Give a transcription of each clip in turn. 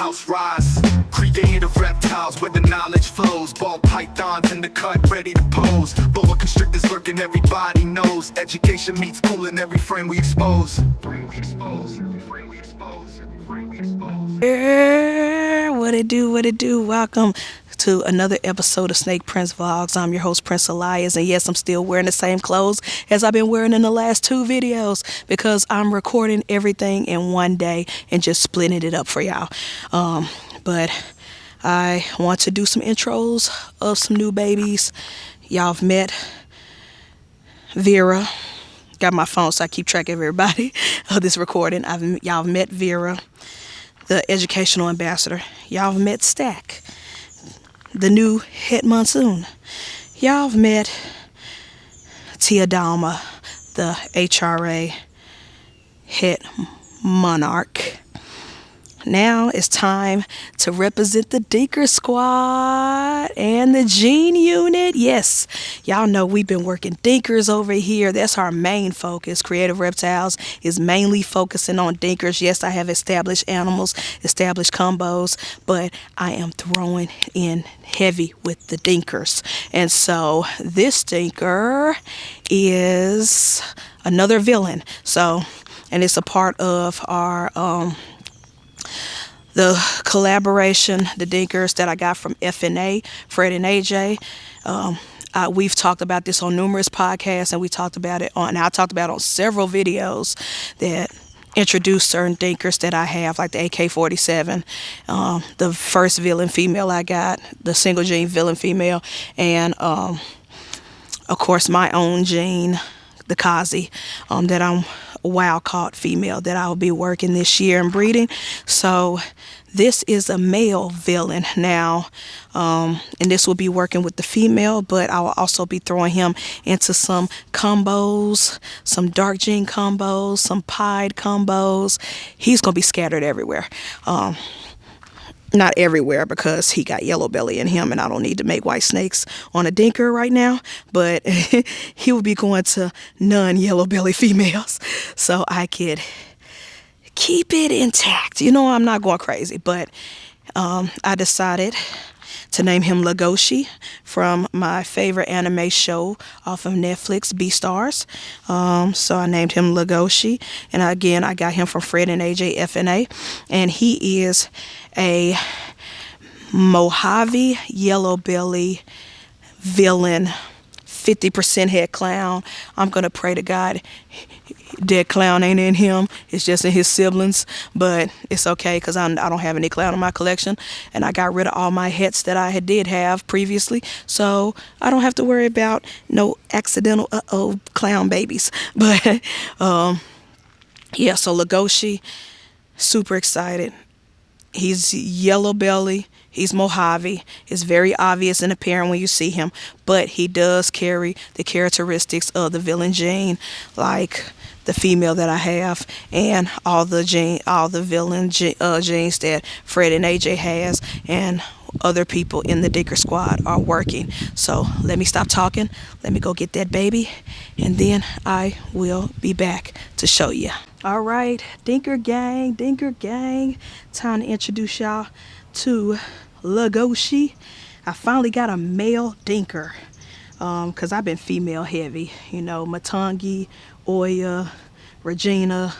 house rise. Creative reptiles where the knowledge flows. Ball pythons in the cut, ready to pose. Boa constrictors lurking, everybody knows. Education meets school in every frame we expose. What it do? Welcome to another episode of SnakePrinceVlogs. I'm your host, Prince Elias, and yes, I'm still wearing the same clothes as I've been wearing in the last two videos because I'm recording everything in one day and just splitting it up for y'all. But I want to do some intros of some new babies. Y'all have met Vera. Got my phone so I keep track of everybody of this recording. Y'all have met Vera, the educational ambassador. Y'all have met Stack, the new head monsoon. Y'all have met Tia Dalma, the HRA head monarch. Now it's time to represent the Dinker squad and the Gene unit. Yes, y'all know we've been working Dinkers over here. That's our main focus. Creative Reptiles is mainly focusing on Dinkers. Yes, I have established animals, established combos, but I am throwing in heavy with the Dinkers. And so this Dinker is another villain. And it's a part of our the collaboration, the Dinkers that I got from FNA, Fred and AJ. We've talked about this on numerous podcasts, and I talked about it on several videos that introduce certain Dinkers that I have, like the AK-47, the first villain female I got, the single gene villain female, and of course my own gene, the Kazi, that I'm wild caught female that I'll be working this year and breeding. So this is a male villain now, and this will be working with the female, but I will also be throwing him into some combos, some dark gene combos, some pied combos. He's gonna be scattered everywhere. Not everywhere because he got yellow belly in him and I don't need to make white snakes on a Dinker right now, but he will be going to non-yellow belly females so I could keep it intact. You know, I'm not going crazy, but I decided to name him LEGOSHI from my favorite anime show off of Netflix, Beastars. So I named him LEGOSHI, and again, I got him from Fred and AJ FNA, and he is a Mojave yellow belly villain, 50% head clown. I'm gonna pray to God that clown ain't in him, it's just in his siblings, but it's okay because I don't have any clown in my collection, and I got rid of all my hets that I did have previously, so I don't have to worry about no accidental clown babies. But yeah, so LEGOSHI, super excited. He's yellow belly, he's Mojave. It's very obvious and apparent when you see him, but he does carry the characteristics of the villain gene, like the female that I have, and all the villain genes that Fred and AJ has, and other people in the Dinker squad are working. So let me stop talking, let me go get that baby, and then I will be back to show you. All right, Dinker gang, time to introduce y'all to LEGOSHI. I finally got a male Dinker, because I've been female heavy, you know, Matangi, Oya, Regina,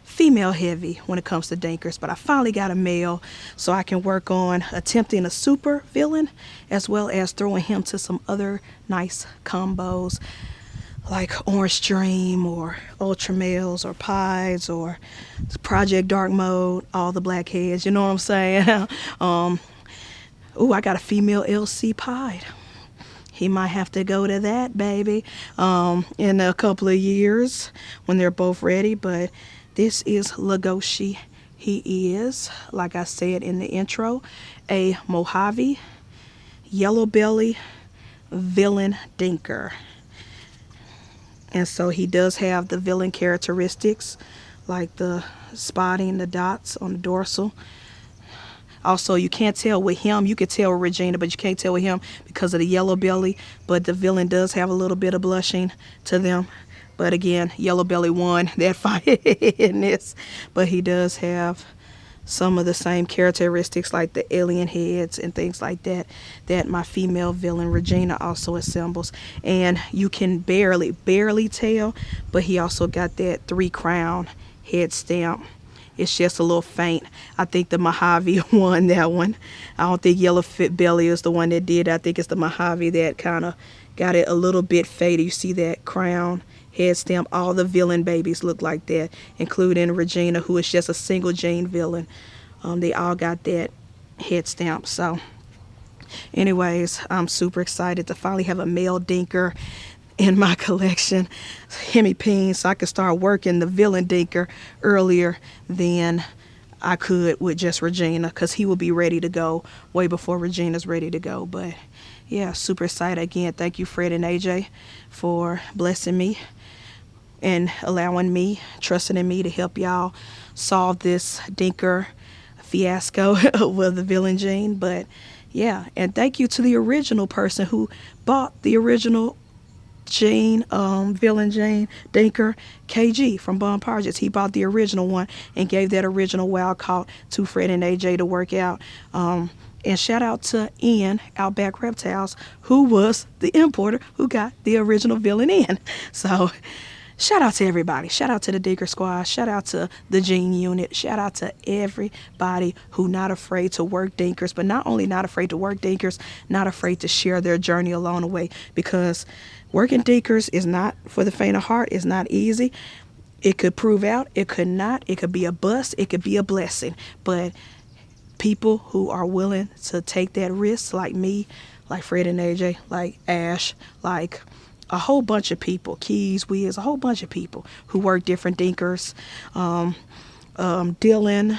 female heavy when it comes to Dinkers, but I finally got a male so I can work on attempting a super villain as well as throwing him to some other nice combos like Orange Dream or Ultra Males or Pies or Project Dark Mode, all the black heads, you know what I'm saying? Ooh, I got a female LC Pied. He might have to go to that, baby, in a couple of years when they're both ready. But this is LEGOSHI. He is, like I said in the intro, a Mojave yellow belly villain Dinker. And so he does have the villain characteristics, like the spotting, the dots on the dorsal. Also, you can't tell with him. You could tell with Regina, but you can't tell with him because of the yellow belly. But the villain does have a little bit of blushing to them. But again, yellow belly won that fight in this. But he does have some of the same characteristics like the alien heads and things like that that my female villain Regina also assembles. And you can barely tell, but he also got that 3 crown head stamp. It's just a little faint. I think the Mojave won that one. I don't think Yellow Fit Belly is the one that did. I think it's the Mojave that kind of got it a little bit faded. You see that crown head stamp? All the villain babies look like that, including Regina, who is just a single gene villain. They all got that head stamp. So anyways, I'm super excited to finally have a male Dinker in my collection, Hemi Peen, so I could start working the villain Dinker earlier than I could with just Regina, because he will be ready to go way before Regina's ready to go. But yeah, super excited. Again, thank you, Fred and AJ, for blessing me and allowing me, trusting in me to help y'all solve this Dinker fiasco with the villain gene. But yeah, and thank you to the original person who bought the original Gene, villain Gene Dinker, KG from Bond Projects. He bought the original one and gave that original wild caught to Fred and AJ to work out. And shout out to Ian, Outback Reptiles, who was the importer who got the original villain in. So shout out to everybody. Shout out to the Dinker Squad. Shout out to the Gene Unit. Shout out to everybody who not afraid to work Dinkers, but not only not afraid to work Dinkers, not afraid to share their journey along the way, because working Dinkers is not for the faint of heart. It's not easy. It could prove out. It could not. It could be a bust. It could be a blessing. But people who are willing to take that risk, like me, like Fred and AJ, like Ash, like a whole bunch of people, Keys, Wiz, a whole bunch of people who work different Dinkers. Dylan,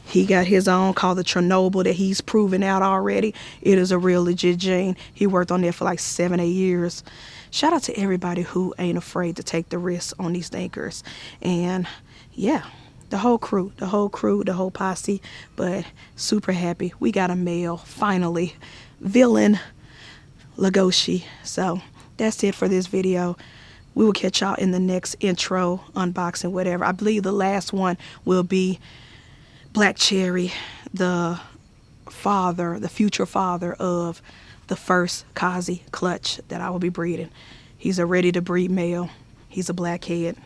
he got his own called the Chernobyl that he's proven out already. It is a real legit gene. He worked on that for like 7-8 years. Shout out to everybody who ain't afraid to take the risks on these Dinkers. And yeah, the whole crew, the whole posse. But super happy. We got a male, finally, villain LEGOSHI. So that's it for this video. We will catch y'all in the next intro, unboxing, whatever. I believe the last one will be Black Cherry, the father, the future father of the first Kazi clutch that I will be breeding. He's a ready to breed male. He's a blackhead.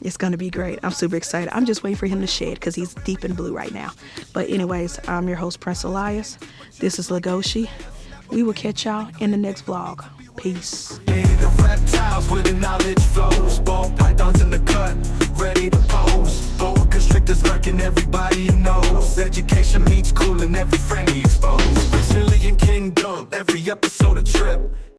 It's going to be great. I'm super excited. I'm just waiting for him to shed because he's deep in blue right now. But anyways, I'm your host, Prince Elias. This is LEGOSHI. We will catch y'all in the next vlog. Peace. The reptiles where the knowledge flows. Ball pythons in the cut, ready to pose. Boa constrictors lurking, everybody knows. Education meets cool and every friend he exposed. Brazilian kingdom, every episode a trip.